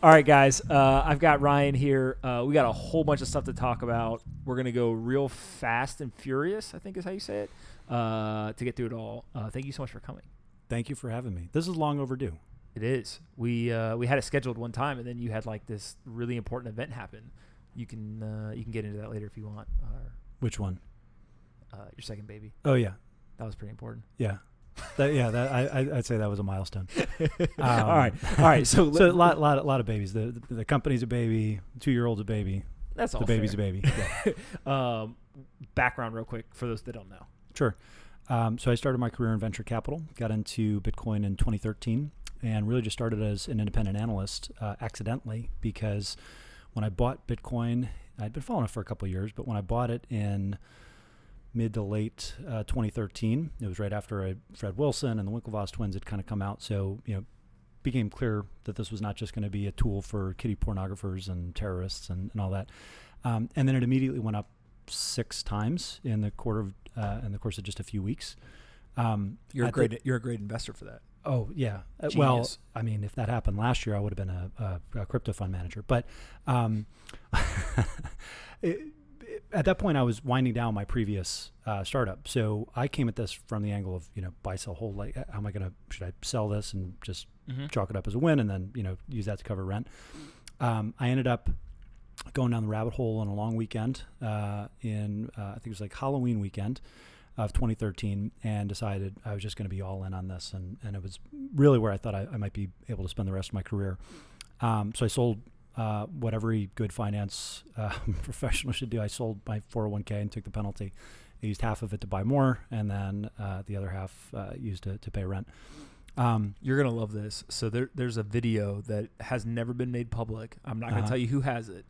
All right, guys. I've got Ryan here. We got a whole bunch of stuff to talk about. We're going to go real fast and furious, I think is how you say it, to get through it all. Thank you so much for coming. Thank you for having me. This is long overdue. It is. We had it scheduled one time, and then you had like this really important event happen. You can get into that later if you want. Which one? Your second baby. Oh, yeah. That was pretty important. Yeah. I'd say that was a milestone. All right. So a lot of babies. The company's a baby. 2-year-old's a baby. That's all. The baby's a baby. Yeah. Background, real quick, for those that don't know. Sure. So I started my career in venture capital. Got into Bitcoin in 2013, and really just started as an independent analyst accidentally, because when I bought Bitcoin, I'd been following it for a couple of years, but when I bought it in mid to late 2013. It was right after Fred Wilson and the Winklevoss twins had kind of come out. So, became clear that this was not just going to be a tool for kiddie pornographers and terrorists and all that. And then it immediately went up 6 times in the course of just a few weeks. You're a great investor for that. Oh yeah. Genius. Well, I mean, if that happened last year, I would have been a crypto fund manager, but, at that point, I was winding down my previous startup. So I came at this from the angle of, buy, sell, hold. Like, how am I should I sell this and just chalk it up as a win and then, use that to cover rent? I ended up going down the rabbit hole on a long weekend I think it was like Halloween weekend of 2013, and decided I was just going to be all in on this. And it was really where I thought I might be able to spend the rest of my career. So I sold what every good finance professional should do. I sold my 401k and took the penalty. I used half of it to buy more, and then the other half used to pay rent. You're going to love this. So there's a video that has never been made public. I'm not going to tell you who has it,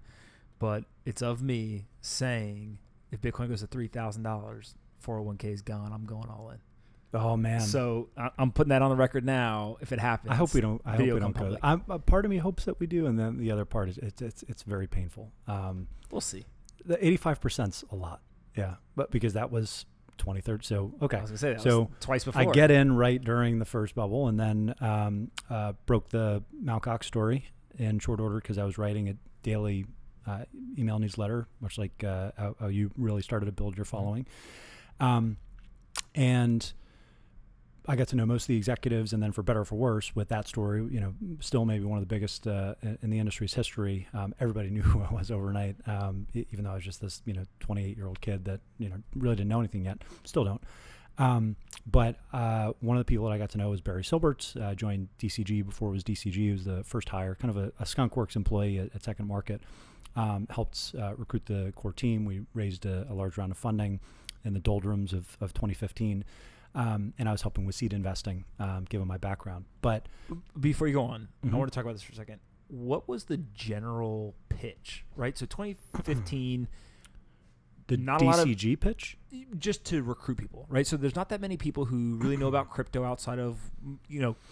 but it's of me saying, if Bitcoin goes to $3,000, 401k is gone. I'm going all in. Oh man! So I'm putting that on the record now. If it happens, I hope we don't. I hope we don't public. A part of me hopes that we do, and then the other part is it's very painful. We'll see. The 85%'s a lot, yeah. But because that was 23rd, so okay. I was gonna say that so was twice before. I get in right during the first bubble, and then broke the Mt. Gox story in short order because I was writing a daily email newsletter, much like how you really started to build your following, and I got to know most of the executives, and then for better or for worse, with that story, still maybe one of the biggest in the industry's history. Everybody knew who I was overnight, even though I was just this 28-year-old kid that really didn't know anything yet. Still don't. But one of the people that I got to know was Barry Silbert. Joined DCG before it was DCG. He was the first hire, kind of a Skunk Works employee at Second Market. Helped recruit the core team. We raised a large round of funding in the doldrums of 2015. And I was helping with seed investing, given my background. But before you go on, I want to talk about this for a second. What was the general pitch, right? So 2015, the not DCG a lot of, pitch? Just to recruit people, right? So there's not that many people who really know about crypto outside of,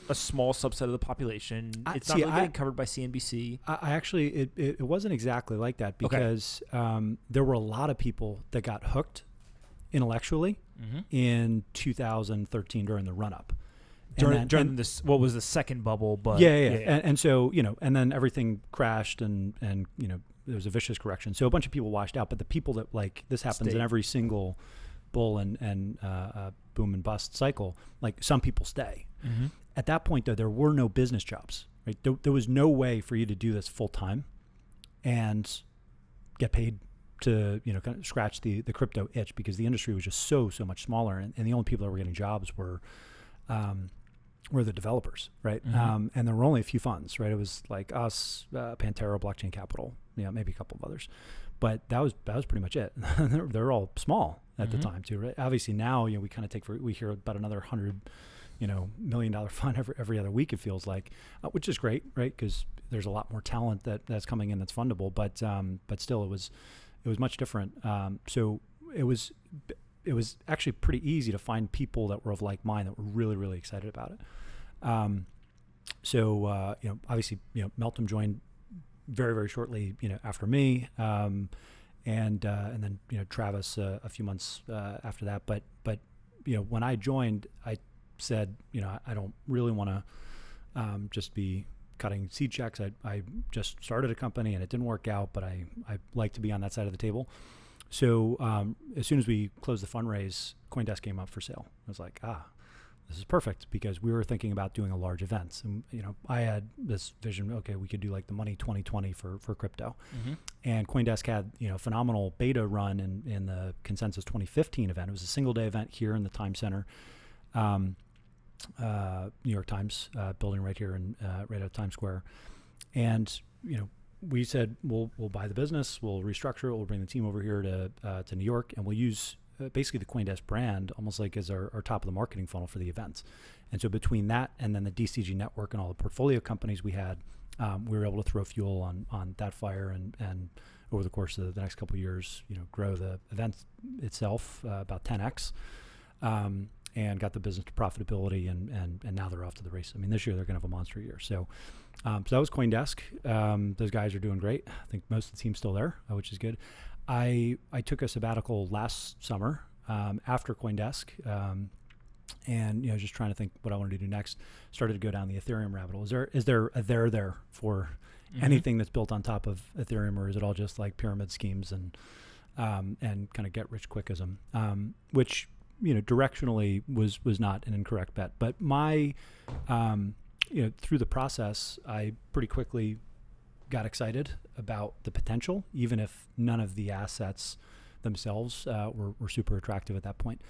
a small subset of the population. It's not really getting covered by CNBC. I actually, it wasn't exactly like that, because there were a lot of people that got hooked intellectually in 2013 during the run-up. During this, what was the second bubble? But yeah. And so, and then everything crashed and there was a vicious correction. So a bunch of people washed out, but the people that, like, this happens in every single bull and boom and bust cycle, like, some people stay. At that point, though, there were no business jobs, right? There was no way for you to do this full time and get paid to kind of scratch the crypto itch, because the industry was just so much smaller, and the only people that were getting jobs were the developers, right? And there were only a few funds, right? It was like us, Pantera, Blockchain Capital, maybe a couple of others, but that was pretty much it. They're all small at the time too, right? Obviously now we kind of we hear about another $100 million fund every other week, it feels like, which is great, right? Because there's a lot more talent that's coming in that's fundable, but still it was much different. So it was actually pretty easy to find people that were of like mind that were really, really excited about it. So obviously, Meltem joined very, very shortly, after me, and then Travis a few months after that. But when I joined, I said, I don't really want to just be cutting seed checks. I just started a company and it didn't work out, but I like to be on that side of the table. So as soon as we closed the fundraise, CoinDesk came up for sale. I was like, this is perfect, because we were thinking about doing a large event. And, I had this vision, okay, we could do like the Money 2020 for crypto. Mm-hmm. And CoinDesk had, phenomenal beta run in the Consensus 2015 event. It was a single day event here in the Times Center, New York Times building right here in right out of Times Square. And, we said, we'll buy the business, we'll restructure it, we'll bring the team over here to New York, and we'll use basically the CoinDesk brand almost like as our top of the marketing funnel for the events. And so between that and then the DCG network and all the portfolio companies we had, we were able to throw fuel on that fire and over the course of the next couple of years, grow the event itself about 10x, and got the business to profitability, and now they're off to the races. I mean, this year they're going to have a monster year. So that was CoinDesk. Those guys are doing great. I think most of the team's still there, which is good. I took a sabbatical last summer after CoinDesk, and just trying to think what I wanted to do next. Started to go down the Ethereum rabbit hole. Is there a there for anything that's built on top of Ethereum, or is it all just like pyramid schemes and kind of get rich quickism, which directionally was not an incorrect bet. But my through the process, I pretty quickly got excited about the potential, even if none of the assets themselves were super attractive at that point.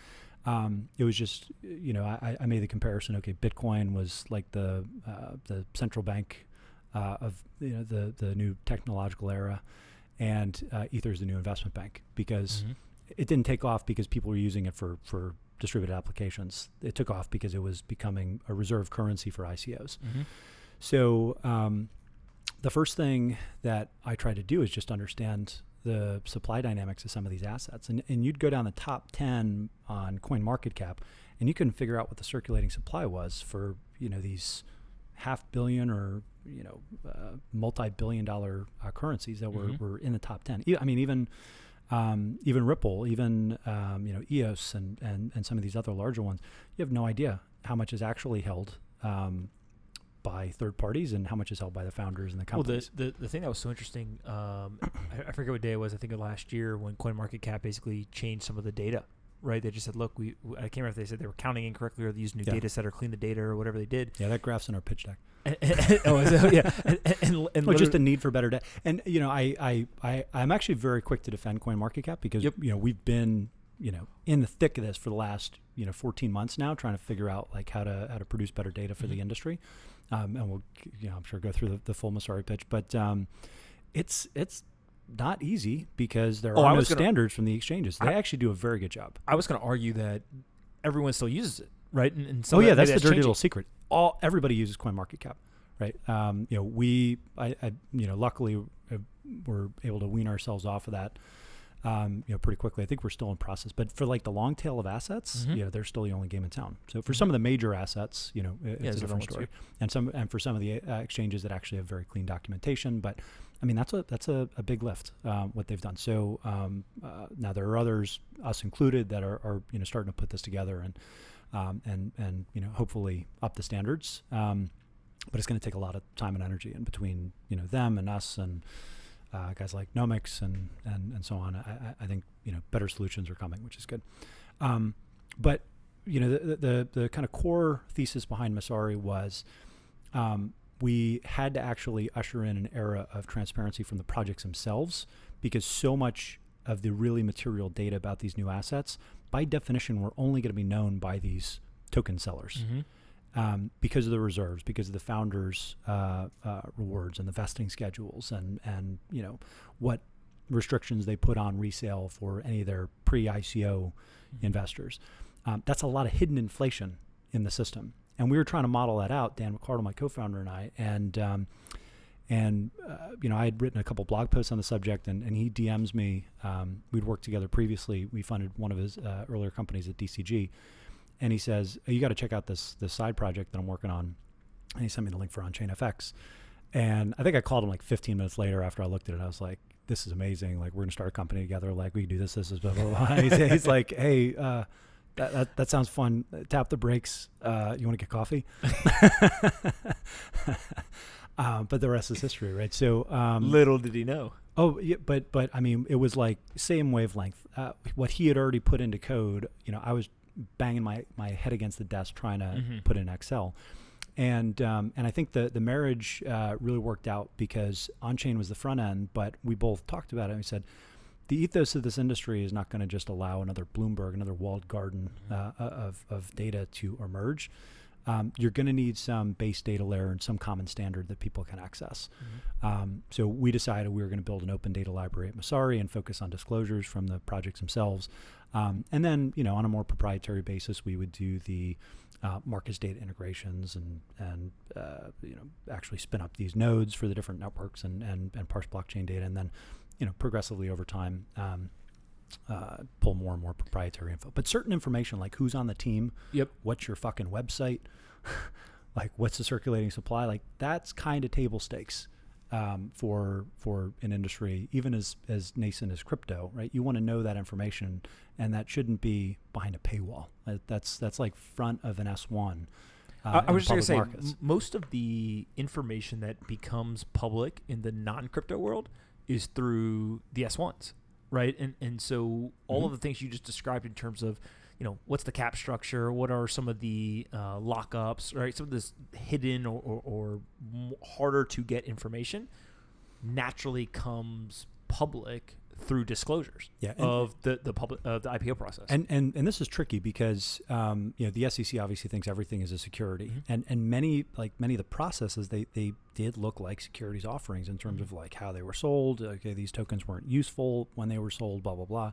It was just, I made the comparison. Okay, Bitcoin was like the central bank of the new technological era, and Ether is the new investment bank, because it didn't take off because people were using it for distributed applications. It took off because it was becoming a reserve currency for ICOs. Mm-hmm. So the first thing that I try to do is just understand the supply dynamics of some of these assets. And you'd go down the top 10 on CoinMarketCap, and you couldn't figure out what the circulating supply was for, these $500 million or, multi-billion-dollar currencies that were in the top 10. I mean, even Ripple, even EOS and some of these other larger ones, you have no idea how much is actually held by third parties and how much is held by the founders and the companies. Well, the thing that was so interesting, I forget what day it was. I think of last year when CoinMarketCap basically changed some of the data. Right, they just said, "Look, I can't remember if they said they were counting incorrectly or they used new data set or clean the data or whatever they did." Yeah, that graph's in our pitch deck. And just the need for better data. And I'm actually very quick to defend CoinMarketCap because we've been in the thick of this for the last 14 months now, trying to figure out like how to produce better data for the industry. And we'll I'm sure go through the full Messari pitch, but it's not easy because there are no standards from the exchanges. They actually do a very good job. I was going to argue that everyone still uses it, right? And that's the dirty little secret. Everybody uses CoinMarketCap, right? Luckily we're able to wean ourselves off of that, pretty quickly. I think we're still in process, but for like the long tail of assets, they're still the only game in town. So for some of the major assets, it's a different story. And for some of the exchanges that actually have very clean documentation, but I mean, that's a big lift, what they've done. So now there are others, us included, that are starting to put this together and hopefully up the standards. But it's going to take a lot of time and energy in between them and us and guys like Nomics and so on. I think better solutions are coming, which is good. But the kind of core thesis behind Messari was we had to actually usher in an era of transparency from the projects themselves, because so much of the really material data about these new assets, by definition, were only going to be known by these token sellers. Because of the reserves, because of the founders' rewards and the vesting schedules, and what restrictions they put on resale for any of their pre-ICO investors. That's a lot of hidden inflation in the system, and we were trying to model that out. Dan McCardle, my co-founder, and I, and I had written a couple blog posts on the subject, and he DMs me. We'd worked together previously. We funded one of his earlier companies at DCG. And he says, you got to check out this side project that I'm working on. And he sent me the link for OnChainFX. And I think I called him like 15 minutes later after I looked at it. I was like, this is amazing. Like, we're going to start a company together. Like, we can do this, blah, blah, blah. He's like, hey, that sounds fun. Tap the brakes. You want to get coffee? But the rest is history, right? So little did he know. Oh, yeah, but I mean, it was like same wavelength. What he had already put into code, I was banging my head against the desk trying to put in Excel, and I think the marriage really worked out because on-chain was the front end, but we both talked about it and we said the ethos of this industry is not going to just allow another Bloomberg, another walled garden of data to emerge. You're going to need some base data layer and some common standard that people can access. So we decided we were going to build an open data library at Messari and focus on disclosures from the projects themselves. And then, on a more proprietary basis, we would do the Marcus data integrations and actually spin up these nodes for the different networks and parse blockchain data. And then, progressively over time, pull more and more proprietary info. But certain information like who's on the team, what's your fucking website, like what's the circulating supply, like that's kind of table stakes for an industry, even as nascent as crypto, right? You want to know that information, and that shouldn't be behind a paywall. That's like front of an S1. I was just going to say, most of the information that becomes public in the non-crypto world is through the S1s. Right. And so all of the things you just described in terms of, what's the cap structure? What are some of the lockups, right? Some of this hidden or harder to get information naturally comes public through disclosures of the public the IPO process. And this is tricky because the SEC obviously thinks everything is a security, and many of the processes they did look like securities offerings in terms of like how they were sold. Okay, these tokens weren't useful when they were sold. Blah blah blah.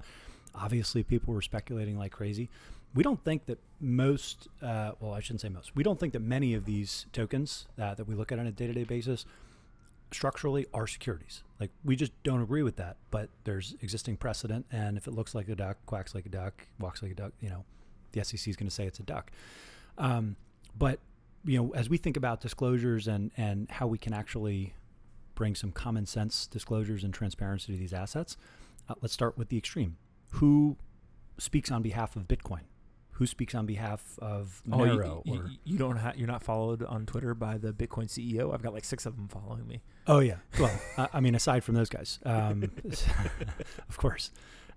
Obviously, people were speculating like crazy. We don't think that most. I shouldn't say most. We don't think that many of these tokens that we look at on a day-to-day basis structurally are securities. Like, we just don't agree with that, but there's existing precedent, and if it looks like a duck, quacks like a duck, walks like a duck, the SEC is going to say it's a duck. But as we think about disclosures and how we can actually bring some common sense disclosures and transparency to these assets, let's start with the extreme. Who speaks on behalf of Bitcoin? Who speaks on behalf of Monero? You're not followed on Twitter by the Bitcoin CEO? I've got like 6 of them following me. Oh yeah. Well, I mean, aside from those guys, of course.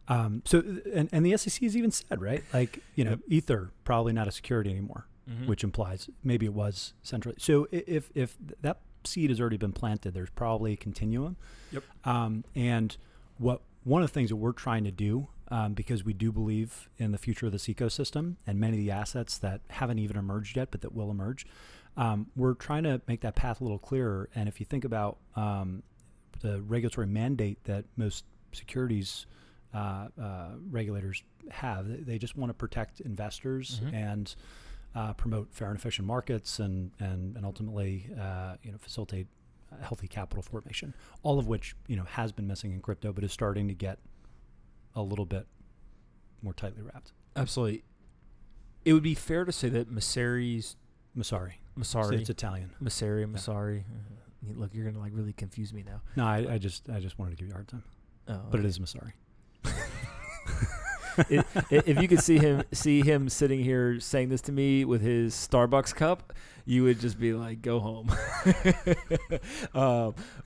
So the SEC has even said, right? Like, Ether probably not a security anymore, which implies maybe it was centrally. So if that seed has already been planted, there's probably a continuum. And one of the things that we're trying to do, because we do believe in the future of this ecosystem and many of the assets that haven't even emerged yet, but that will emerge, we're trying to make that path a little clearer. And if you think about the regulatory mandate that most securities regulators have, they just want to protect investors and promote fair and efficient markets and ultimately facilitate healthy capital formation, all of which has been missing in crypto, but is starting to get a little bit more tightly wrapped. Absolutely. It would be fair to say that Messari. So it's Italian. Messari. Yeah. Look, you're gonna really confuse me now. No, I just wanted to give you a hard time. Oh, but it is Messari. If you could see him sitting here saying this to me with his Starbucks cup, you would just be like, "Go home."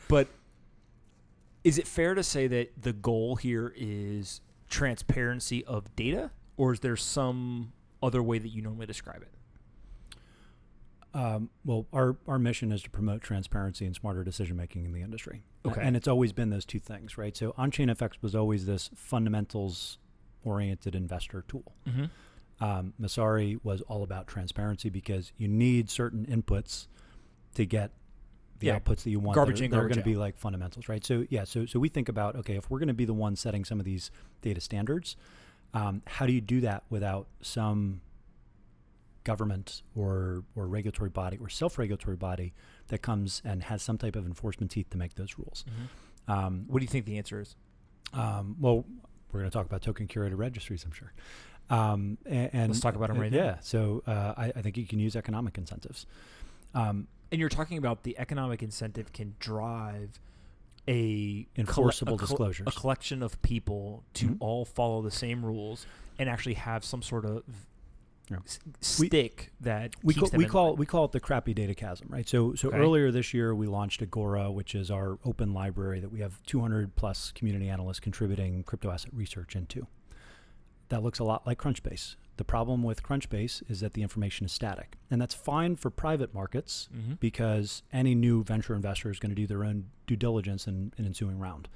But is it fair to say that the goal here is transparency of data, or is there some other way that you normally describe it? Well, our mission is to promote transparency and smarter decision making in the industry. Okay. And it's always been those two things, right? So on-chain FX was always this fundamentals-oriented investor tool. Messari was all about transparency because you need certain inputs to get the outputs that you want. Garbage that are going to be like fundamentals, right? So so we think about, okay, if we're going to be the one setting some of these data standards, how do you do that without some government or regulatory body or self-regulatory body that comes and has some type of enforcement teeth to make those rules? What do you think the answer is? Well, we're going to talk about token curated registries, I'm sure. And let's talk about them right now. Yeah. So I think you can use economic incentives. And you're talking about the economic incentive can drive enforceable disclosures, a collection of people to all follow the same rules and actually have some sort of stick that we keeps them we call it the crappy data chasm, right? So earlier this year we launched Agora, which is our open library that we have 200 plus community analysts contributing crypto asset research into. That looks a lot like Crunchbase. The problem with Crunchbase is that the information is static, and that's fine for private markets because any new venture investor is going to do their own due diligence in an ensuing round.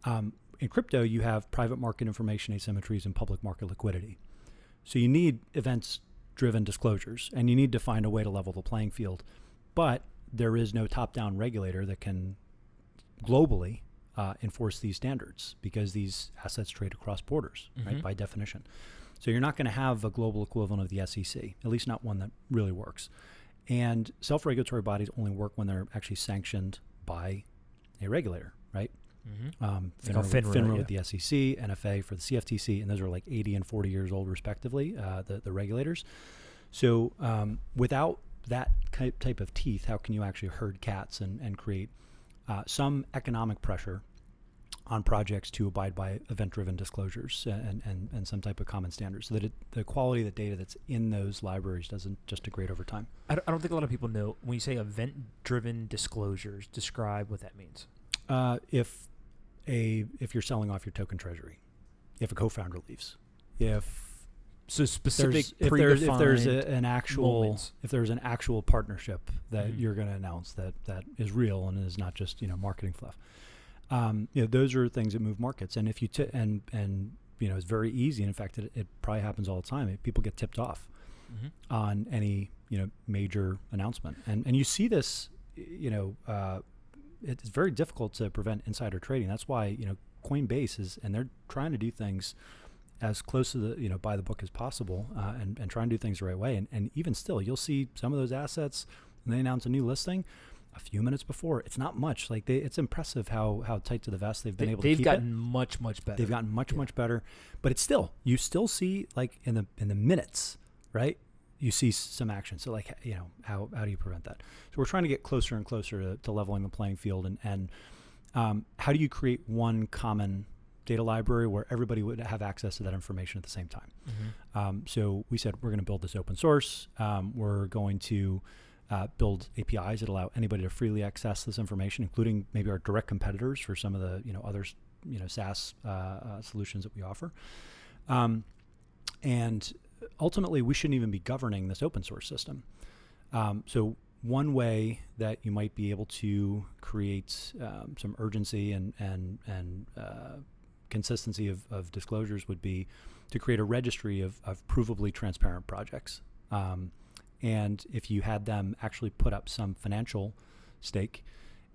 In crypto, you have private market information asymmetries and public market liquidity. So you need events-driven disclosures, and you need to find a way to level the playing field. But there is no top-down regulator that can globally enforce these standards because these assets trade across borders, right, by definition. So you're not going to have a global equivalent of the SEC, at least not one that really works. And self-regulatory bodies only work when they're actually sanctioned by a regulator, right? FINRA with the SEC, NFA for the CFTC, and those are like 80 and 40 years old respectively, the regulators. So without that type of teeth, how can you actually herd cats and create some economic pressure on projects to abide by event-driven disclosures and some type of common standards so that the quality of the data that's in those libraries doesn't just degrade over time? I don't think a lot of people know, when you say event-driven disclosures, describe what that means. If you're selling off your token treasury, if a co-founder leaves, so specific if there's an actual partnership that you're going to announce that is real and is not just marketing fluff, those are things that move markets. And if you it's very easy. And in fact, it probably happens all the time. People get tipped off on any major announcement, and you see this. It's very difficult to prevent insider trading. That's why Coinbase and they're trying to do things as close to the by the book as possible, and try and do things the right way. And even still, you'll see some of those assets when they announce a new listing a few minutes before. It's not much. It's impressive how tight to the vest they've been able to keep it. They've gotten much better. They've gotten much better. But it's still, you still see in the minutes, right? You see some action. So how do you prevent that? So we're trying to get closer and closer to leveling the playing field. And how do you create one common data library where everybody would have access to that information at the same time? So we said we're going to build this open source. We're going to build APIs that allow anybody to freely access this information, including maybe our direct competitors for some of the other SaaS solutions that we offer. And ultimately, we shouldn't even be governing this open source system. So one way that you might be able to create some urgency and consistency of disclosures would be to create a registry of provably transparent projects. And if you had them actually put up some financial stake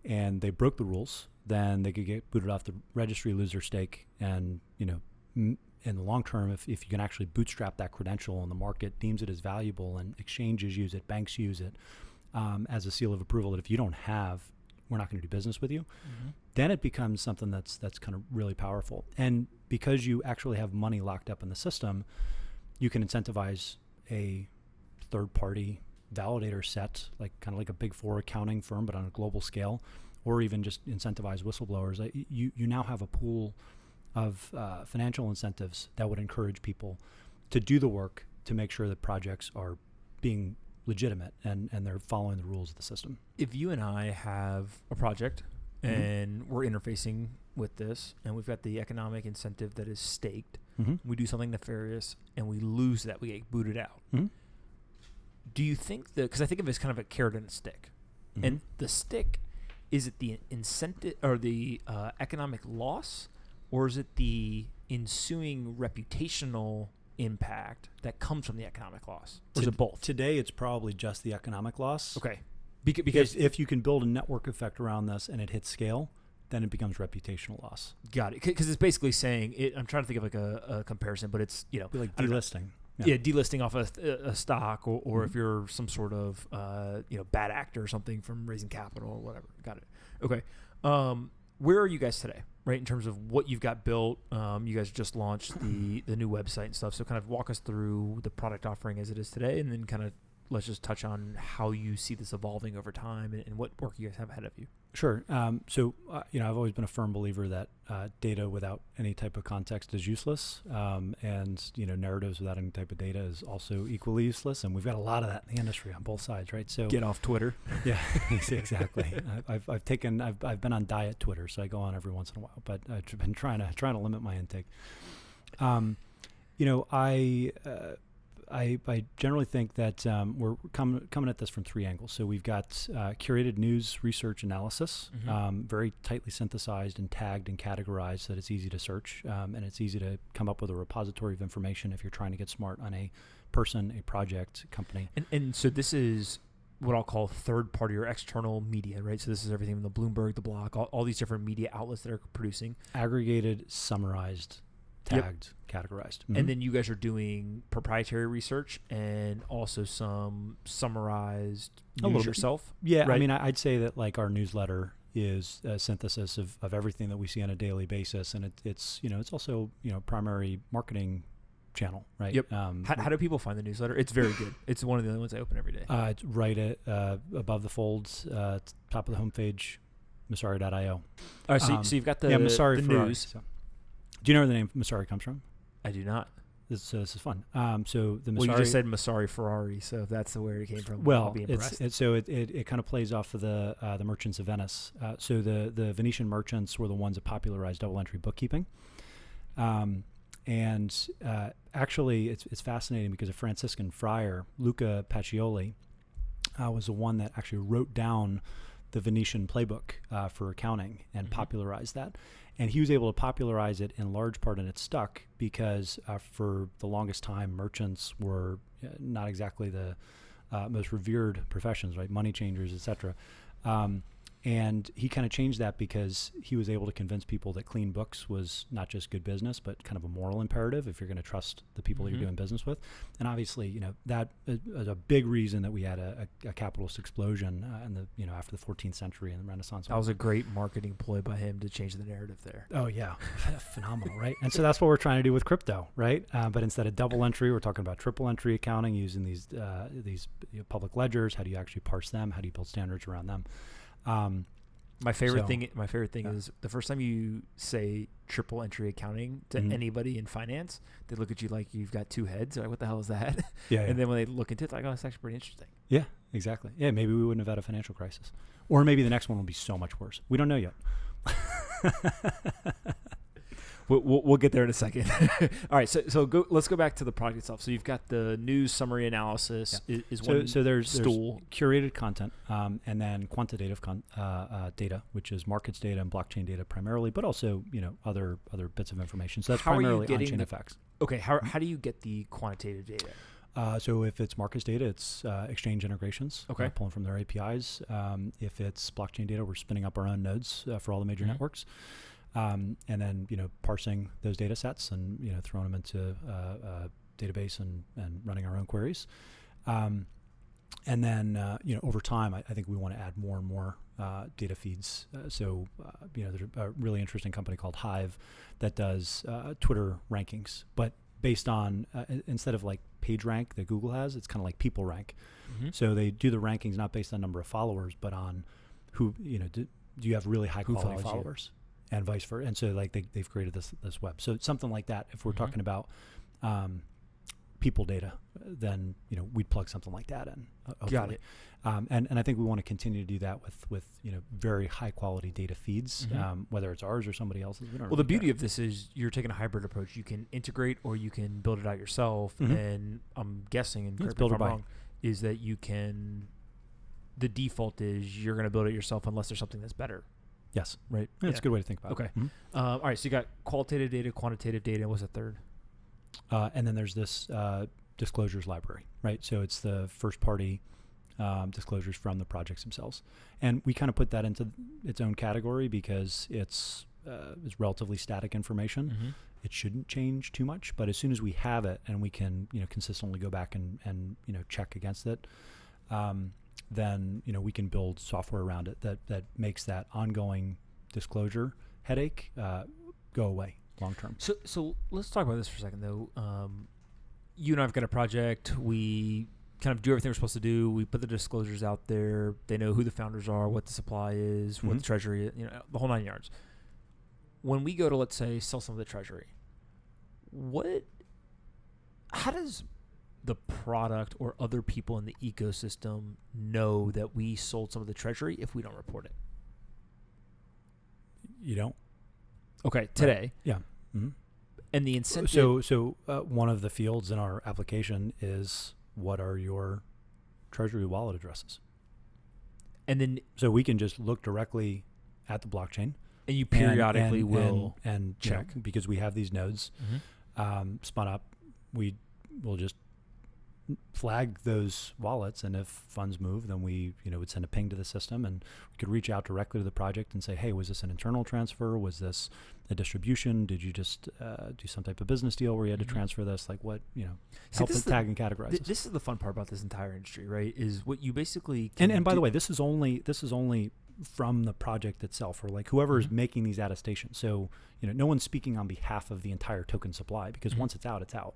and they broke the rules, then they could get booted off the registry, lose their stake, and in the long term, if you can actually bootstrap that credential and the market deems it as valuable and exchanges use it, banks use it as a seal of approval that if you don't have, we're not going to do business with you, then it becomes something that's kind of really powerful. And because you actually have money locked up in the system, you can incentivize a third-party validator set, kind of like a Big Four accounting firm, but on a global scale, or even just incentivize whistleblowers. You now have a pool of financial incentives that would encourage people to do the work to make sure that projects are being legitimate and they're following the rules of the system. If you and I have a project and we're interfacing with this and we've got the economic incentive that is staked, we do something nefarious and we lose that, we get booted out. Do you think because I think of it as kind of a carrot and a stick, and the stick, is it the incentive or the economic loss, or is it the ensuing reputational impact that comes from the economic loss? Or is it both? Today, it's probably just the economic loss. Okay. Because if you can build a network effect around this and it hits scale, then it becomes reputational loss. Got it. Because it's basically saying, I'm trying to think of a comparison, but it's, like delisting. Yeah, delisting off a stock, or if you're some sort of bad actor or something from raising capital or whatever. Got it. Okay. Where are you guys today, right, in terms of what you've got built? You guys just launched the new website and stuff, so kind of walk us through the product offering as it is today, and then kind of let's just touch on how you see this evolving over time and what work you guys have ahead of you. Sure. So, I've always been a firm believer that data without any type of context is useless. And, narratives without any type of data is also equally useless. And we've got a lot of that in the industry on both sides, right? So get off Twitter. Yeah, exactly. I've been on diet Twitter, so I go on every once in a while, but I've been trying to limit my intake. I generally think that we're coming at this from three angles. So we've got curated news, research, analysis, very tightly synthesized and tagged and categorized so that it's easy to search, and it's easy to come up with a repository of information if you're trying to get smart on a person, a project, company. And so this is what I'll call third party or external media, right? So this is everything from the Bloomberg, the Block, all these different media outlets that are producing. Aggregated, summarized, tagged, categorized. And then you guys are doing proprietary research and also some summarized news yourself? Yeah, right? I mean, I'd say that like our newsletter is a synthesis of everything that we see on a daily basis. And it's also, primary marketing channel, right? Yep. How do people find the newsletter? It's very good. It's one of the only ones I open every day. It's right at above the folds, top of the homepage, Messari.io. All right, so you've got the Messari the news. So. Do you know where the name Messari comes from? I do not. This is fun. So the Messari. Well, you just said Messari Ferrari, so if that's where it came from, I'll be impressed. It kind of plays off of the merchants of Venice. So the Venetian merchants were the ones that popularized double entry bookkeeping. Actually, it's fascinating because a Franciscan friar, Luca Pacioli, was the one that actually wrote down the Venetian playbook for accounting and popularized that. And he was able to popularize it in large part, and it stuck because for the longest time, merchants were not exactly the most revered professions, right? Money changers, et cetera. And he kind of changed that because he was able to convince people that clean books was not just good business, but kind of a moral imperative if you're going to trust the people that you're doing business with. And obviously, that is a big reason that we had a capitalist explosion in the after the 14th century and the Renaissance. That was a great marketing ploy by him to change the narrative there. Oh yeah, phenomenal, right? And so that's what we're trying to do with crypto, right? But instead of double entry, we're talking about triple entry accounting using these public ledgers. How do you actually parse them? How do you build standards around them? My favorite thing is the first time you say triple entry accounting to anybody in finance, they look at you like you've got two heads. They're like, what the hell is that? Yeah. And then when they look into it, they're like, oh, that's actually pretty interesting. Yeah, exactly. Yeah, maybe we wouldn't have had a financial crisis, or maybe the next one will be so much worse. We don't know yet. We'll get there in a second. All right, so let's go back to the product itself. So you've got the news summary analysis is one so there's stool. Curated content, and then quantitative data, which is markets data and blockchain data primarily, but also other bits of information. So that's primarily on-chain effects. Okay, how do you get the quantitative data? So if it's markets data, it's exchange integrations, pulling from their APIs. If it's blockchain data, we're spinning up our own nodes for all the major networks. And then, parsing those data sets and, throwing them into a database and running our own queries. And then, over time, I think we want to add more and more data feeds. There's a really interesting company called Hive that does Twitter rankings, but based on, instead of like page rank that Google has, it's kind of like people rank. So they do the rankings not based on number of followers, but on who, do you have really high quality followers? And vice versa. And so like they've created this web. So something like that, if we're talking about people data, then we'd plug something like that in. Got it. And I think we want to continue to do that with very high quality data feeds, whether it's ours or somebody else's. Well, the beauty of this is you're taking a hybrid approach. You can integrate or you can build it out yourself. And I'm guessing, and correct me if I'm wrong, is that the default is you're going to build it yourself unless there's something that's better. Yes. Right. That's a good way to think about it. Okay. All right. So you got qualitative data, quantitative data. What's the third? And then there's this disclosures library, right? So it's the first party disclosures from the projects themselves. And we kind of put that into its own category because it's relatively static information. It shouldn't change too much, but as soon as we have it and we can, consistently go back and check against it, then we can build software around it that makes that ongoing disclosure headache go away long term. So let's talk about this for a second though. You and I've got a project. We kind of do everything we're supposed to do. We put the disclosures out there. They know who the founders are, what the supply is, what the treasury is, the whole 9 yards. When we go to, let's say, sell some of the treasury, how does the product or other people in the ecosystem know that we sold some of the treasury if we don't report it? You don't. Okay, today. Right. Yeah. Mm-hmm. And the incentive. So one of the fields in our application is, what are your treasury wallet addresses? And then, so we can just look directly at the blockchain, and you periodically will check, because we have these nodes spun up. We will just flag those wallets, and if funds move, then we would send a ping to the system, and we could reach out directly to the project and say, hey, was this an internal transfer? Was this a distribution? Did you just do some type of business deal where you had to transfer this? Like, what, help us tag and categorize this is the fun part about this entire industry, right? Is what you basically and by the way, this is only from the project itself, or like whoever is making these attestations. So no one's speaking on behalf of the entire token supply, because once it's out, it's out.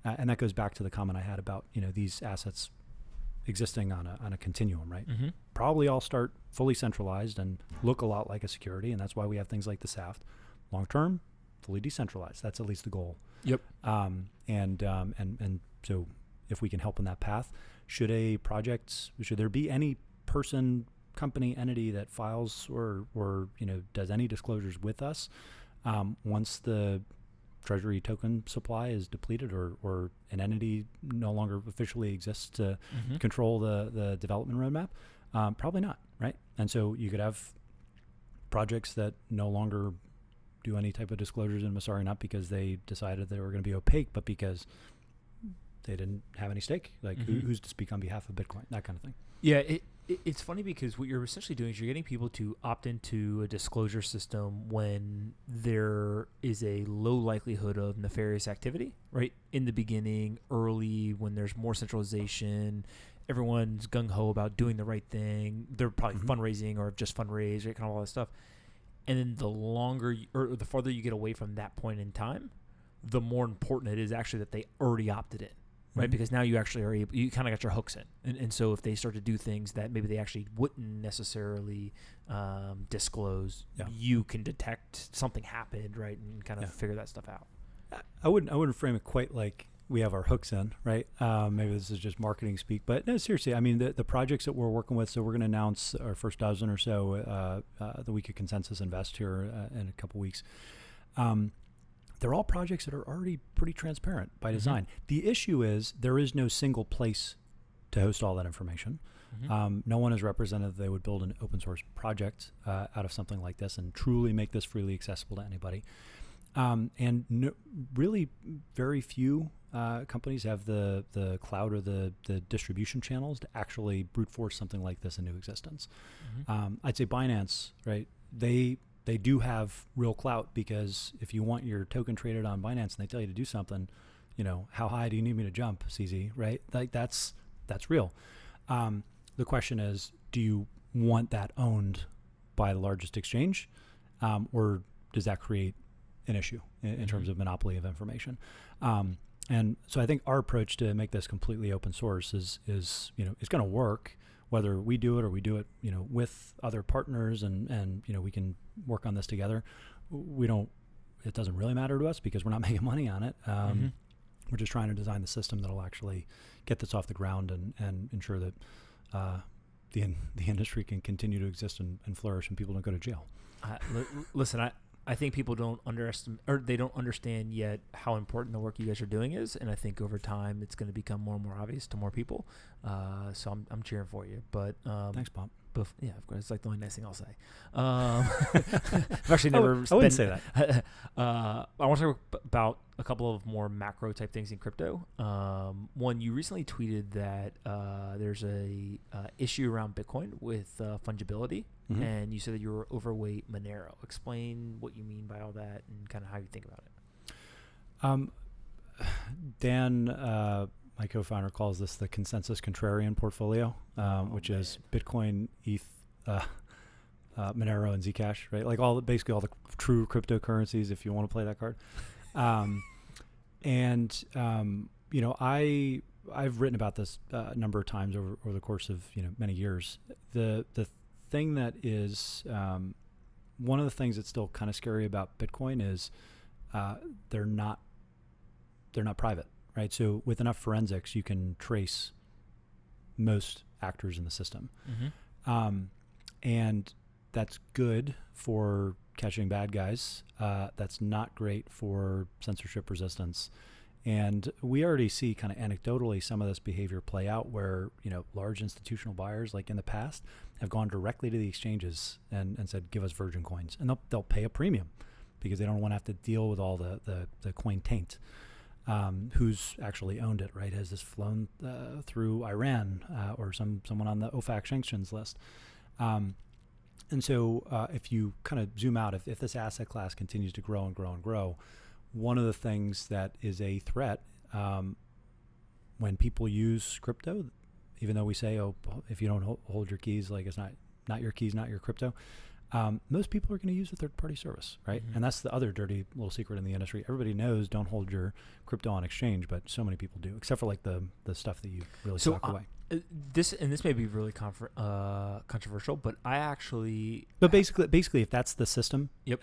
And that goes back to the comment I had about these assets existing on a continuum, right? Probably all start fully centralized and look a lot like a security, and that's why we have things like the SAFT. Long term, fully decentralized. That's at least the goal. Yep. And so if we can help in that path, should there be any person, company, entity that files or does any disclosures with us once the treasury token supply is depleted, or an entity no longer officially exists to control the development roadmap? Probably not, right? And so you could have projects that no longer do any type of disclosures in Messari, not because they decided they were going to be opaque, but because they didn't have any stake. Like, who's to speak on behalf of Bitcoin? That kind of thing. Yeah, it's funny because what you're essentially doing is you're getting people to opt into a disclosure system when there is a low likelihood of nefarious activity, right? In the beginning, early, when there's more centralization, everyone's gung-ho about doing the right thing. They're probably fundraising or just fundraise, right? Kind of all that stuff. And then the farther you get away from that point in time, the more important it is actually that they already opted in. Right, because now you actually are able, you kind of got your hooks in. And so if they start to do things that maybe they actually wouldn't necessarily disclose, you can detect something happened, right, and kind of figure that stuff out. I wouldn't frame it quite like we have our hooks in, right? Maybe this is just marketing speak, but no, seriously, I mean, the projects that we're working with, so we're going to announce our first dozen or so the week of Consensus Invest here in a couple weeks. They're all projects that are already pretty transparent by design. The issue is there is no single place to host all that information. No one has represented that they would build an open source project out of something like this and truly make this freely accessible to anybody. Really very few companies have the cloud or the distribution channels to actually brute force something like this into existence. I'd say Binance, right? They do have real clout, because if you want your token traded on Binance and they tell you to do something, how high do you need me to jump, CZ, right? Like that's real. The question is, do you want that owned by the largest exchange, or does that create an issue in terms of monopoly of information? And so I think our approach to make this completely open source is it's going to work, whether we do it or we do it, with other partners and we can work on this together. It doesn't really matter to us because we're not making money on it. We're just trying to design the system that'll actually get this off the ground and ensure that the industry can continue to exist and flourish and people don't go to jail. Listen, I think people don't understand yet how important the work you guys are doing is, and I think over time it's going to become more and more obvious to more people. So I'm cheering for you. But thanks, Bob. Yeah, of course, it's like the only nice thing I'll say. I've actually never. I wouldn't say that. I want to talk about a couple of more macro type things in crypto. One, you recently tweeted that there's a issue around Bitcoin with fungibility, and you said that you were overweight Monero. Explain what you mean by all that and kind of how you think about it. Dan, my co-founder, calls this the consensus contrarian portfolio, which is Bitcoin, ETH, Monero, and Zcash, right? Like basically all the true cryptocurrencies, if you want to play that card. I I've written about this a number of times over the course of many years. The thing that is one of the things that's still kind of scary about Bitcoin is they're not private, right? So with enough forensics, you can trace most actors in the system, and that's good for catching bad guys. That's not great for censorship resistance. And we already see kind of anecdotally some of this behavior play out where, large institutional buyers, like in the past, have gone directly to the exchanges and said, give us virgin coins. And they'll pay a premium because they don't want to have to deal with all the coin taint. Who's actually owned it, right? Has this flown through Iran or someone on the OFAC sanctions list? And so if you kind of zoom out, if this asset class continues to grow and grow and grow, one of the things that is a threat when people use crypto, even though we say, oh, if you don't hold your keys, like it's not your keys, not your crypto, most people are going to use a third-party service, right? And that's the other dirty little secret in the industry. Everybody knows don't hold your crypto on exchange, but so many people do, except for like the stuff that you really sock away. This may be really controversial, but I actually... But basically, if that's the system, Yep.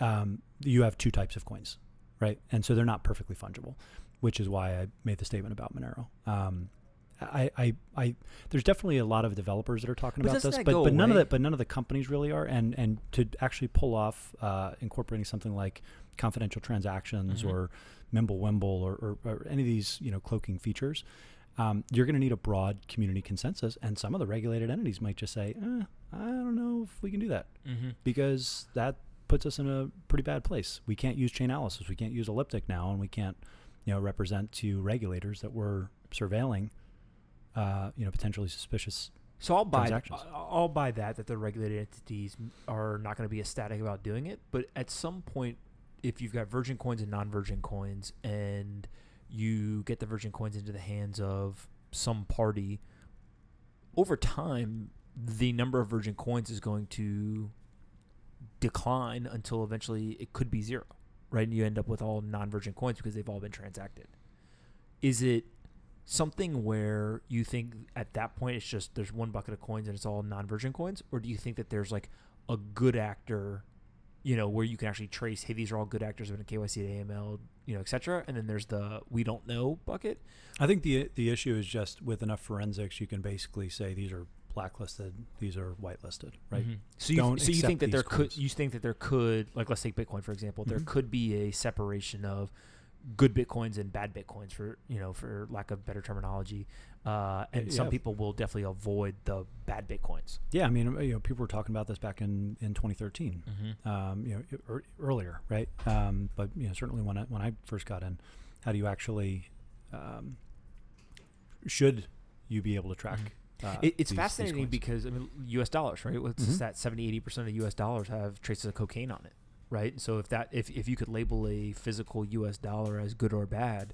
You have two types of coins, right? And so they're not perfectly fungible, which is why I made the statement about Monero. There's definitely a lot of developers that are talking about this, but none of the companies really are. And to actually pull off incorporating something like confidential transactions or Mimblewimble or any of these cloaking features, you're going to need a broad community consensus. And some of the regulated entities might just say, I don't know if we can do that because that puts us in a pretty bad place. We can't use Chainalysis, we can't use Elliptic now, and we can't represent to regulators that we're surveilling potentially suspicious transactions. I'll buy that the regulated entities are not going to be ecstatic about doing it. But at some point, if you've got virgin coins and non-virgin coins, and you get the virgin coins into the hands of some party, over time, the number of virgin coins is going to decline until eventually it could be zero, right? And you end up with all non-virgin coins because they've all been transacted. Is it something where you think at that point it's just there's one bucket of coins and it's all non-virgin coins, or do you think that there's like a good actor, where you can actually trace, hey, these are all good actors of KYC to AML, et cetera, and then there's the we don't know bucket? I think the issue is just with enough forensics, you can basically say these are blacklisted, these are whitelisted, right? So you think that there could, like, let's take Bitcoin for example, there could be a separation of good Bitcoins and bad Bitcoins, for lack of better terminology, and some people will definitely avoid the bad Bitcoins. Yeah, I mean, people were talking about this back in 2013, earlier, right? But certainly when I first got in, how do you actually should you be able to track? It's fascinating because U.S. dollars, right? What's that? 70-80% of U.S. dollars have traces of cocaine on it, right? So if you could label a physical U.S. dollar as good or bad,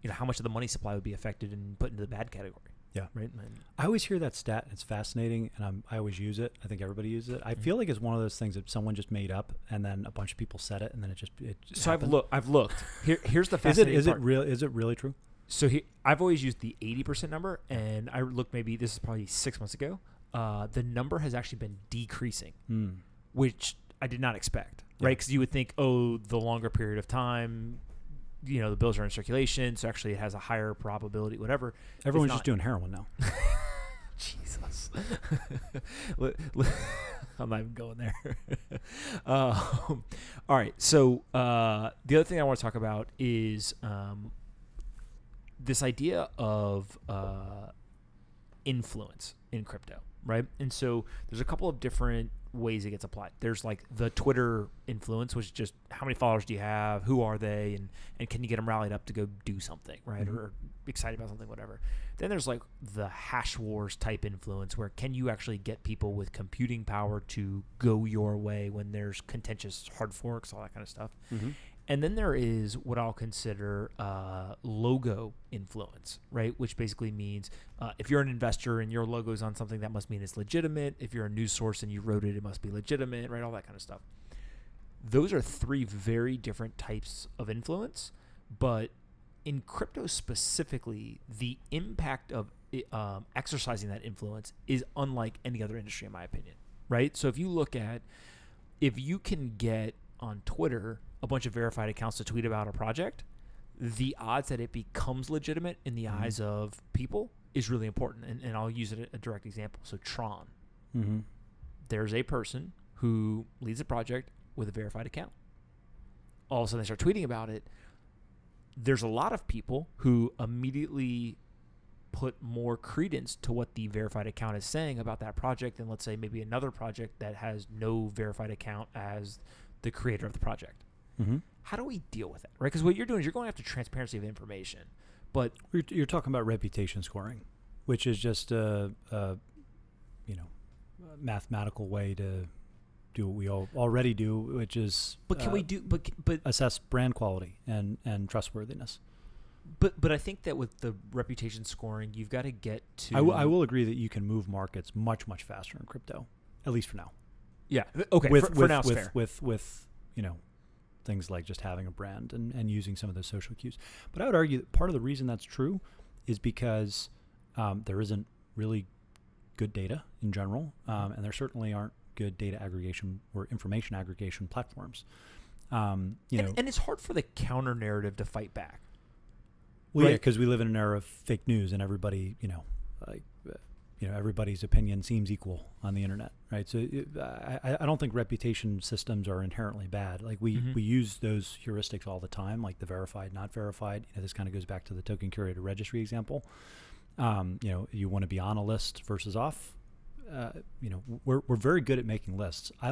how much of the money supply would be affected and put into the bad category? Yeah, right. I always hear that stat. It's fascinating, and I always use it. I think everybody uses it. I feel like it's one of those things that someone just made up, and then a bunch of people said it, and then it just So happened. I've looked. Here's the fascinating part. Is it really true? So I've always used the 80% number, and I looked, maybe this is probably 6 months ago. The number has actually been decreasing, which I did not expect, right? Because you would think, the longer period of time, the bills are in circulation, so actually it has a higher probability, whatever. Everyone's just doing heroin now. Jesus. I'm not even going there. All right. So the other thing I want to talk about is this idea of influence in crypto, right? And so there's a couple of different ways it gets applied. There's like the Twitter influence, which is just how many followers do you have, who are they, and can you get them rallied up to go do something, right? Or excited about something, whatever. Then there's like the hash wars type influence, where can you actually get people with computing power to go your way when there's contentious hard forks, all that kind of stuff. And then there is what I'll consider logo influence, right? Which basically means if you're an investor and your logo's on something, that must mean it's legitimate. If you're a news source and you wrote it, it must be legitimate, right? All that kind of stuff. Those are three very different types of influence, but in crypto specifically, the impact of exercising that influence is unlike any other industry, in my opinion, right? So if you can get on Twitter a bunch of verified accounts to tweet about a project, the odds that it becomes legitimate in the eyes of people is really important. And I'll use a direct example. So Tron, there's a person who leads a project with a verified account. All of a sudden they start tweeting about it. There's a lot of people who immediately put more credence to what the verified account is saying about that project than, let's say, maybe another project that has no verified account as the creator of the project. How do we deal with that, right? Because what you're doing is you're going after transparency of information, but you're talking about reputation scoring, which is just a mathematical way to do what we already do, which is assess brand quality and trustworthiness. But I think that with the reputation scoring, you've got to get to. I will agree that you can move markets much faster in crypto, at least for now. Yeah. Okay. For now, it's fair. With things like just having a brand and using some of those social cues. But I would argue that part of the reason that's true is because there isn't really good data in general, and there certainly aren't good data aggregation or information aggregation platforms. And it's hard for the counter narrative to fight back. Well, right? Yeah, because we live in an era of fake news, and everybody, everybody's opinion seems equal on the internet, right? So I don't think reputation systems are inherently bad. Like we use those heuristics all the time, like the verified, not verified. This kind of goes back to the token curated registry example. You want to be on a list versus off. We're very good at making lists. I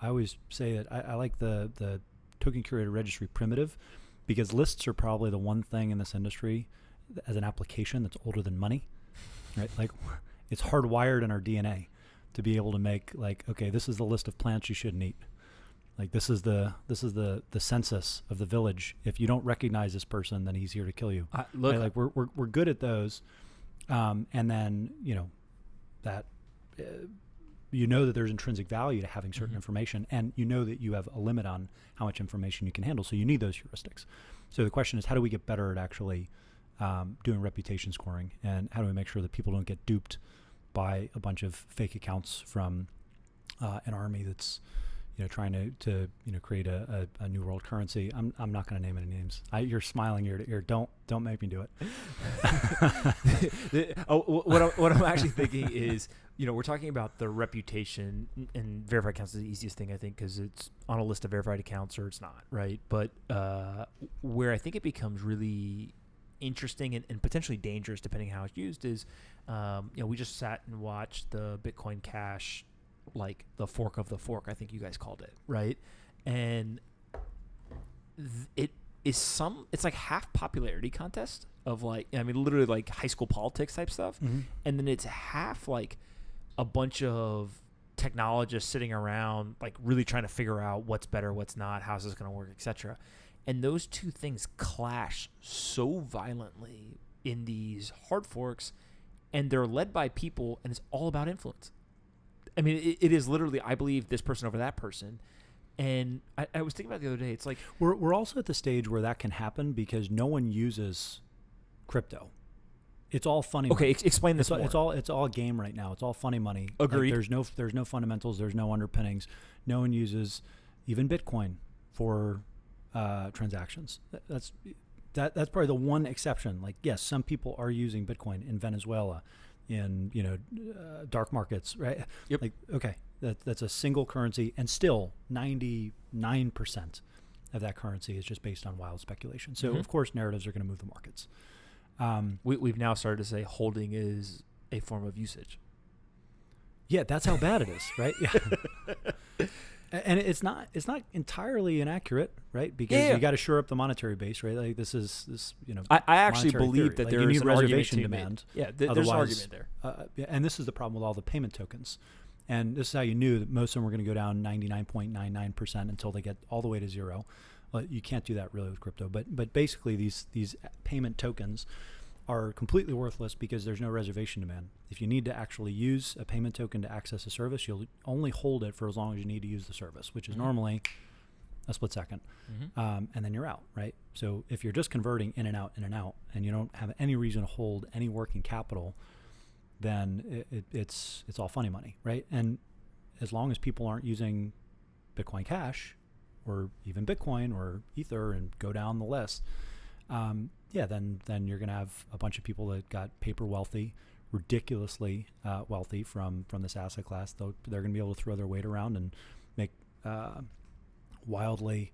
always say that I like the token curated registry primitive, because lists are probably the one thing in this industry as an application that's older than money, right? Like it's hardwired in our DNA to be able to make okay, this is the list of plants you shouldn't eat. Like this is the census of the village. If you don't recognize this person, then he's here to kill you. Look, right? Like we're good at those, and then that. That there's intrinsic value to having certain information, and that you have a limit on how much information you can handle. So you need those heuristics. So the question is, how do we get better at actually doing reputation scoring, and how do we make sure that people don't get duped by a bunch of fake accounts from an army that's trying to create a new world currency? I'm not going to name any names. You're smiling ear to ear. Don't make me do it. What I'm actually thinking is, we're talking about the reputation, and verified accounts is the easiest thing, I think, because it's on a list of verified accounts or it's not, right? But where I think it becomes really interesting and potentially dangerous, depending how it's used, is we just sat and watched the Bitcoin Cash, like the fork of the fork, I think you guys called it, right? And it's like half popularity contest of literally like high school politics type stuff, and then it's half like a bunch of technologists sitting around like really trying to figure out what's better, what's not, how's this going to work, etc. And those two things clash so violently in these hard forks, and they're led by people, and it's all about influence. I mean, it is literally, I believe this person over that person. And I was thinking about it the other day. It's like we're also at the stage where that can happen because no one uses crypto. It's all funny. Okay, money. Explain this more. It's all game right now. It's all funny money. Agreed. Like there's no fundamentals. There's no underpinnings. No one uses even Bitcoin for transactions. That's probably the one exception. Like, yes, some people are using Bitcoin in Venezuela, in dark markets, right? Yep. Like, okay, that's a single currency, and still 99% of that currency is just based on wild speculation. So of course narratives are going to move the markets. We've now started to say holding is a form of usage. Yeah, that's how bad it is, right? Yeah. And it's not entirely inaccurate, right? Because you got to shore up the monetary base, right? Like this. I actually believe that there is an reservation demand. Yeah, there's an argument there. And this is the problem with all the payment tokens. And this is how you knew that most of them were going to go down 99.99% until they get all the way to zero. Well, you can't do that really with crypto, but basically these payment tokens are completely worthless because there's no reservation demand. If you need to actually use a payment token to access a service, you'll only hold it for as long as you need to use the service, which is normally a split second, Mm-hmm. and then you're out, right? So if you're just converting in and out, and you don't have any reason to hold any working capital, then it's all funny money, right? And as long as people aren't using Bitcoin Cash or even Bitcoin or Ether and go down the list, then you're going to have a bunch of people that got paper wealthy, ridiculously wealthy from this asset class. They're going to be able to throw their weight around and make wildly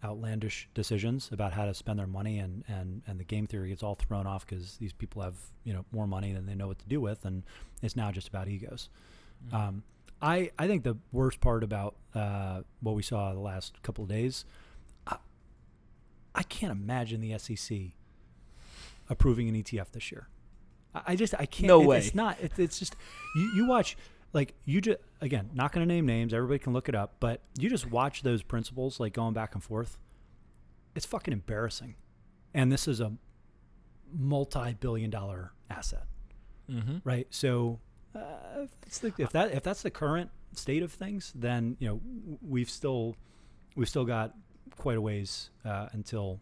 outlandish decisions about how to spend their money, and the game theory gets all thrown off because these people have more money than they know what to do with, and it's now just about egos. Mm-hmm. I think the worst part about what we saw the last couple of days, I can't imagine the SEC approving an ETF this year. I can't. No way. It's not. It's just you watch. Like, you just, again, not going to name names. Everybody can look it up. But you just watch those principles, like, going back and forth. It's fucking embarrassing. And this is a multi-billion-dollar asset, right? So if that's the current state of things, then we've still got quite a ways until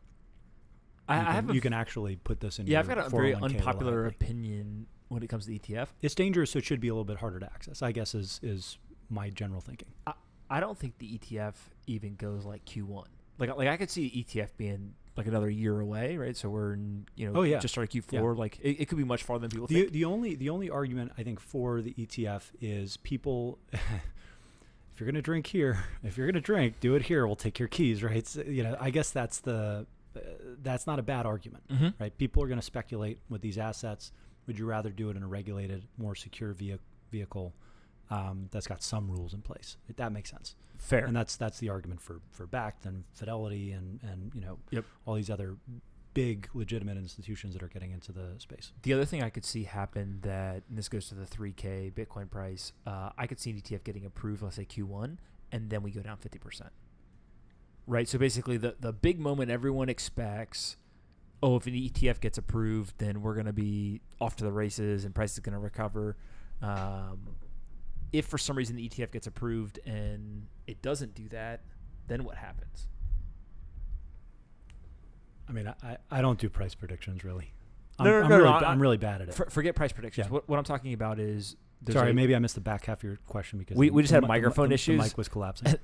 you can actually put this in. I've got a very unpopular opinion when it comes to ETF. It's dangerous, so it should be a little bit harder to access, I guess, is my general thinking. I don't think the ETF even goes like Q1. Like I could see ETF being like another year away, right? So we're in, just started Q4. Yeah. Like it could be much farther than people think. The only argument I think for the ETF is people, if you're going to drink here, do it here. We'll take your keys, right? So, I guess that's not a bad argument, right? People are going to speculate with these assets. Would you rather do it in a regulated, more secure vehicle that's got some rules in place? That makes sense. Fair. And that's the argument for Bakkt and Fidelity and yep. all these other big legitimate institutions that are getting into the space. The other thing I could see happen and this goes to the 3K Bitcoin price, I could see an ETF getting approved, let's say Q1, and then we go down 50%. Right? So basically the big moment everyone expects, if an ETF gets approved, then we're going to be off to the races and price is going to recover. If for some reason the ETF gets approved and it doesn't do that, then what happens? I mean, I don't do price predictions, really. I'm really bad at it. Forget price predictions. Yeah. What I'm talking about is... Sorry, maybe I missed the back half of your question because we just had microphone issues. The mic was collapsing.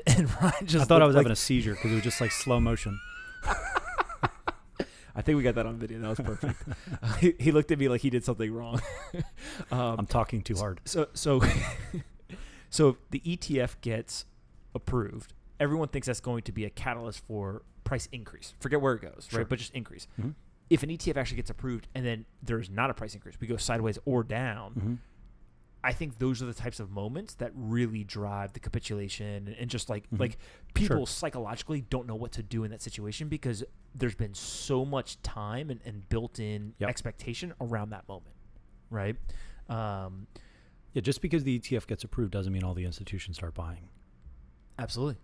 and Ryan just I thought I was having a seizure because it was just like slow motion. I think we got that on video. That was perfect. He looked at me like he did something wrong. I'm talking too hard. So the ETF gets approved. Everyone thinks that's going to be a catalyst for price increase. Forget where it goes, sure. Right? But just increase. Mm-hmm. If an ETF actually gets approved and then there's not a price increase, we go sideways or down, I think those are the types of moments that really drive the capitulation and just like people psychologically don't know what to do in that situation because there's been so much time and built-in expectation around that moment, right? Just because the ETF gets approved doesn't mean all the institutions start buying. Absolutely.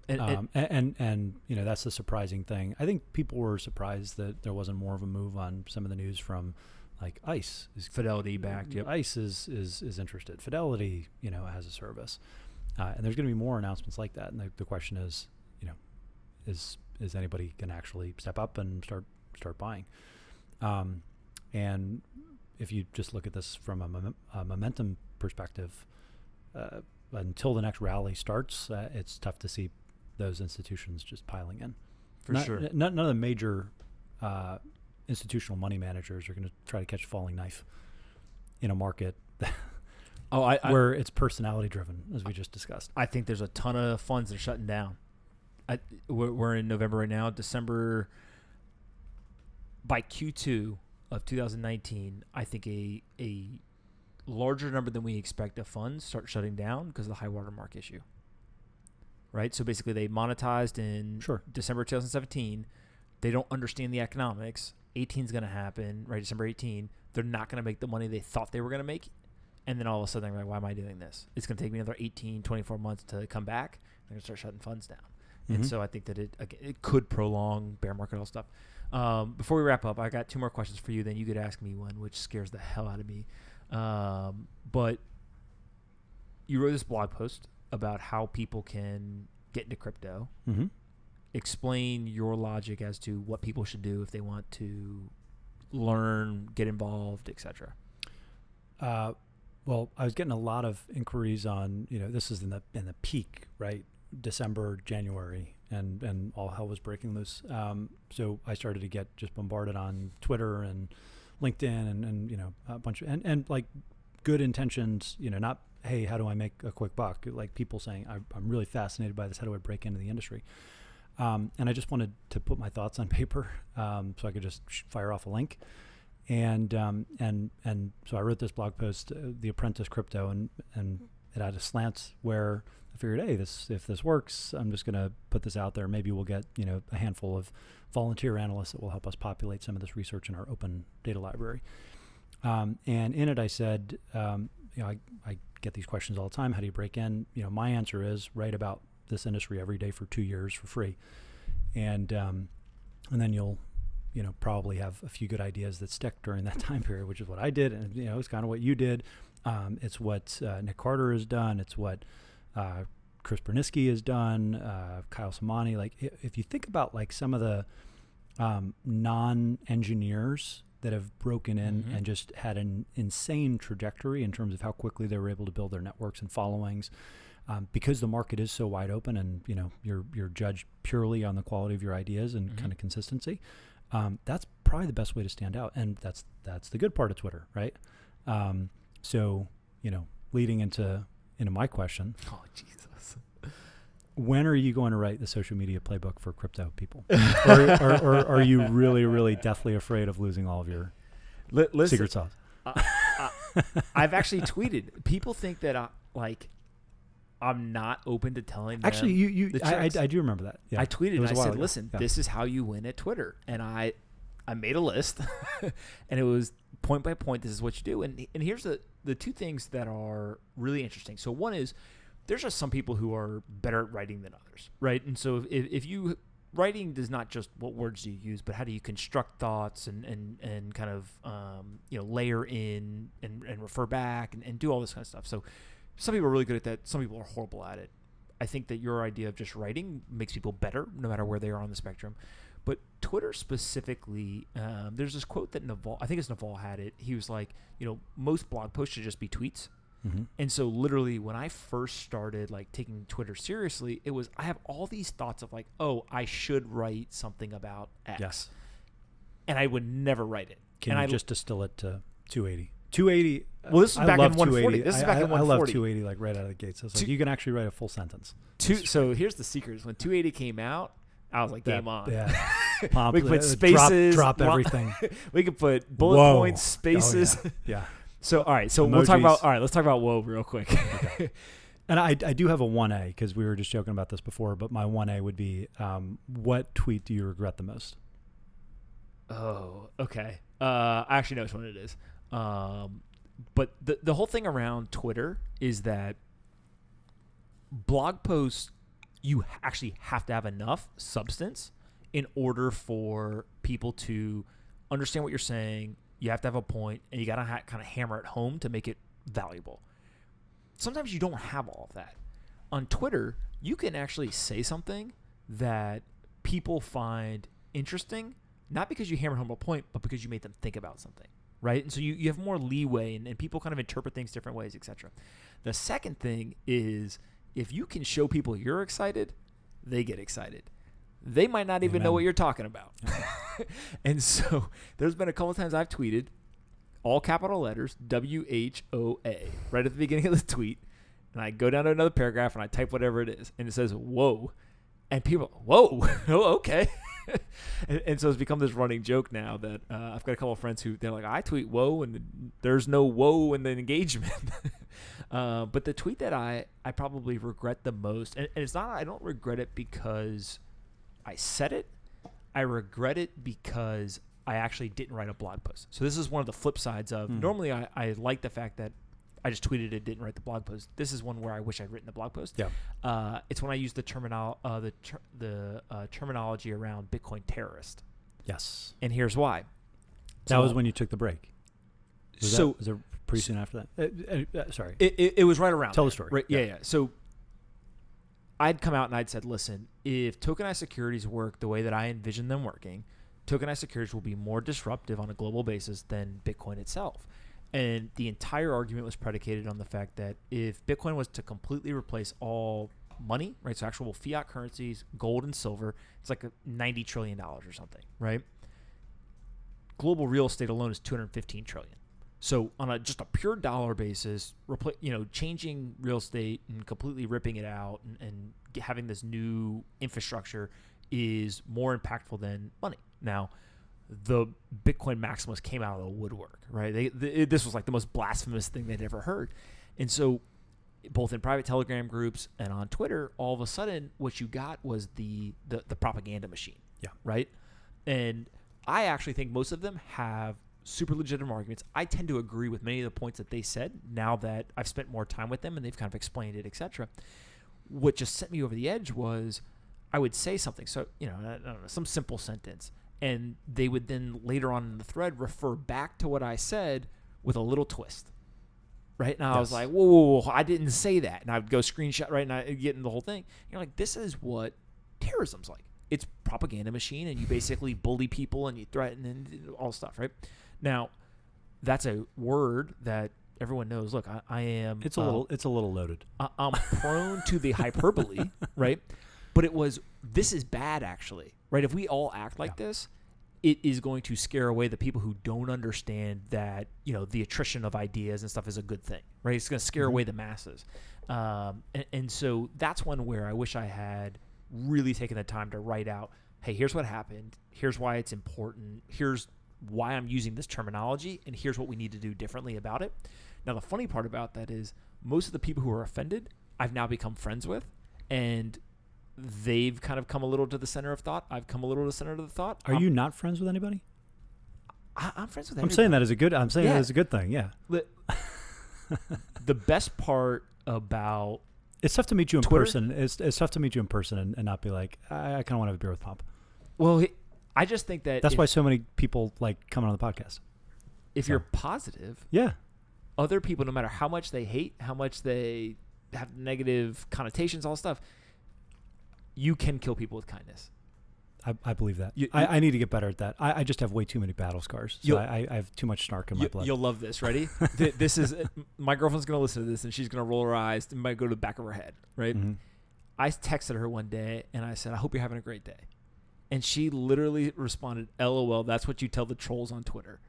And that's the surprising thing. I think people were surprised that there wasn't more of a move on some of the news from like ICE. Fidelity backed. Yep. ICE is interested. Fidelity, has a service. And there's going to be more announcements like that. And the question is, is anybody going to actually step up and start buying? And if you just look at this from a momentum perspective, until the next rally starts, it's tough to see those institutions just piling in. Sure. None of the major institutional money managers are going to try to catch a falling knife in a market where it's personality driven, as we just discussed. I think there's a ton of funds that are shutting down. We're in November right now. December, by Q2 of 2019, I think a larger number than we expect of funds start shutting down because of the high water mark issue. Right? So basically they monetized in December 2017. They don't understand the economics. 18 is going to happen, right? December 18. They're not going to make the money they thought they were going to make. And then all of a sudden they're like, why am I doing this? It's going to take me another 18, 24 months to come back. They're going to start shutting funds down. And so I think that it could prolong bear market, all stuff. Before we wrap up, I got two more questions for you. Then you could ask me one, which scares the hell out of me. But you wrote this blog post about how people can get into crypto. Mm-hmm. Explain your logic as to what people should do if they want to learn, get involved, etc. Well, I was getting a lot of inquiries on, this is in the peak, right? December, January, and all hell was breaking loose. So I started to get just bombarded on Twitter and LinkedIn and a bunch of, and like good intentions, not, hey, how do I make a quick buck? Like people saying, I'm really fascinated by this. How do I break into the industry? And I just wanted to put my thoughts on paper, so I could just fire off a link. And so I wrote this blog post, The Apprentice Crypto, and it had a slant where I figured, hey, if this works, I'm just going to put this out there. Maybe we'll get, a handful of volunteer analysts that will help us populate some of this research in our open data library. And in it, I said, I get these questions all the time. How do you break in? My answer is write about this industry every day for 2 years for free. And then you'll, probably have a few good ideas that stick during that time period, which is what I did. And, it's kind of what you did. It's what Nick Carter has done. It's what Chris Berniski has done, Kyle Samani. Like, if you think about like some of the non-engineers that have broken in and just had an insane trajectory in terms of how quickly they were able to build their networks and followings, because the market is so wide open and you're judged purely on the quality of your ideas and kind of consistency. That's probably the best way to stand out, and that's the good part of Twitter, right? So leading into my question. Oh, Jesus. When are you going to write the social media playbook for crypto people? or are you really, really deathly afraid of losing all of your secret sauce? I've actually tweeted. People think that I'm not open to telling them. Actually, I do remember that. Yeah. I tweeted and I said, listen, yeah. This is how you win at Twitter. And I made a list and it was point by point, this is what you do. And here's the two things that are really interesting. So one is there's just some people who are better at writing than others, right? And so if you writing does not just what words do you use, but how do you construct thoughts and kind of layer in and refer back and do all this kind of stuff. So some people are really good at that. Some people are horrible at it. I think that your idea of just writing makes people better no matter where they are on the spectrum. But Twitter specifically, there's this quote that Naval had it. He was like, most blog posts should just be tweets. Mm-hmm. And so literally when I first started like taking Twitter seriously, it was, I have all these thoughts of like, oh, I should write something about X. Yes. And I would never write it. Can you just distill it to 280? 280. Well, this is back in 140. This is back in 140. I love 280 like right out of the gate. So it's like you can actually write a full sentence. So here's the secret. When 280 came out, I was like, game on. Yeah. We could put spaces. Drop everything. We could put bullet points, spaces. Oh, yeah. So, all right. So Emojis. we'll talk about, let's talk about Whoa real quick. Okay. And I do have a 1A because we were just joking about this before, but my 1A would be, what tweet do you regret the most? Oh, okay. I actually know which one it is. But the whole thing around Twitter is that blog posts, you actually have to have enough substance in order for people to understand what you're saying. You have to have a point, and you got to kind of hammer it home to make it valuable. Sometimes you don't have all of that. On Twitter, you can actually say something that people find interesting, not because you hammer home a point, but because you made them think about something. Right? And so you have more leeway and people kind of interpret things different ways, etc. The second thing is if you can show people you're excited, they get excited. They might not even know what you're talking about. And so there's been a couple of times I've tweeted all capital letters, WHOA, right at the beginning of the tweet. And I go down to another paragraph and I type whatever it is. And it says, whoa. And people, whoa, oh, okay. And so it's become this running joke now that I've got a couple of friends who they're like, I tweet whoa, and there's no whoa in the engagement. But the tweet that I probably regret the most, and it's not, I don't regret it because I said it. I regret it because I actually didn't write a blog post. So this is one of the flip sides of normally I like the fact that I just tweeted it, didn't write the blog post. This is one where I wish I'd written the blog post. Yeah. It's when I use the terminology around Bitcoin terrorist. Yes. And here's why. That was when you took the break. Was it pretty soon after that? Sorry. It was right around. Tell there. the story. Right, yeah. So I'd come out and I'd said, listen, if tokenized securities work the way that I envision them working, tokenized securities will be more disruptive on a global basis than Bitcoin itself. And the entire argument was predicated on the fact that if Bitcoin was to completely replace all money, right, so actual fiat currencies, gold and silver, it's like $90 trillion or something, right? Global real estate alone is $215 trillion. So on just a pure dollar basis, changing real estate and completely ripping it out and having this new infrastructure is more impactful than money. Now, the Bitcoin maximalists came out of the woodwork, right? This was like the most blasphemous thing they'd ever heard. And so both in private Telegram groups and on Twitter, all of a sudden what you got was the propaganda machine, right? And I actually think most of them have super legitimate arguments. I tend to agree with many of the points that they said now that I've spent more time with them and they've kind of explained it, etc. What just sent me over the edge was I would say something, so I don't know, some simple sentence, and they would then later on in the thread refer back to what I said with a little twist, right? And I was like, whoa, I didn't say that, and I would go screenshot, right, and I get in the whole thing. You're like, this is what terrorism's like. It's propaganda machine, and you basically bully people and you threaten and all stuff, right? Now, that's a word that everyone knows. Look, I am. It's a little loaded. I'm prone to the hyperbole, right? But this is bad, actually, right? If we all act like this, it is going to scare away the people who don't understand that, the attrition of ideas and stuff is a good thing, right? It's going to scare away the masses. And so that's one where I wish I had really taken the time to write out, hey, here's what happened. Here's why it's important. Here's why I'm using this terminology, and here's what we need to do differently about it. Now, the funny part about that is most of the people who are offended, I've now become friends with, and they've kind of come a little to the center of thought. I've come a little to the center of the thought. Are you not friends with anybody? I'm friends with everybody. I'm saying that as a good. I'm saying that as a good thing. Yeah. The best part about it's tough to meet you in Twitter? person. It's tough to meet you in person and not be like, I kind of want to have a beer with Pomp. Well, I just think that's why so many people like coming on the podcast. If you're positive, other people, no matter how much they hate, how much they have negative connotations, all stuff, you can kill people with kindness. I believe that. I need to get better at that. I just have way too many battle scars. So I have too much snark in my blood. You'll love this. Ready? This is my girlfriend's going to listen to this, and she's going to roll her eyes and might go to the back of her head, right? Mm-hmm. I texted her one day, and I said, I hope you're having a great day. And she literally responded, LOL, that's what you tell the trolls on Twitter.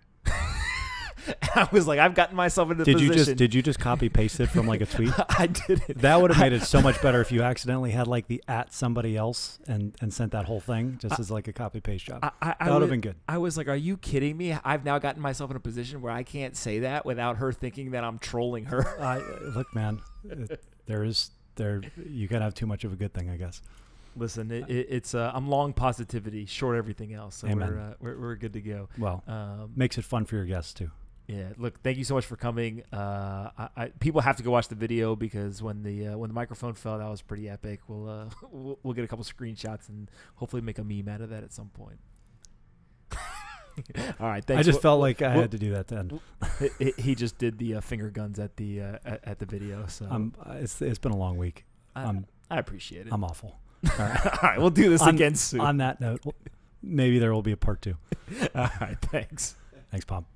I was like, I've gotten myself into the position. Did you just copy paste it from like a tweet? I didn't. That would have made it so much better if you accidentally had like the at somebody else and sent that whole thing just as like a copy paste job. That would have been good. I was like, are you kidding me? I've now gotten myself in a position where I can't say that without her thinking that I'm trolling her. Look, man, you can have too much of a good thing, I guess. Listen, it's I'm long positivity, short everything else. So we're good to go. Well, makes it fun for your guests too. Yeah. Look, thank you so much for coming. People have to go watch the video because when the microphone fell, that was pretty epic. We'll get a couple screenshots and hopefully make a meme out of that at some point. All right. Thanks. I just felt like I had to do that then. He just did the finger guns at the video. So it's been a long week. I appreciate it. I'm awful. All right. We'll do this again soon. On that note, maybe there will be a part 2. All right. Thanks. Thanks, Pop.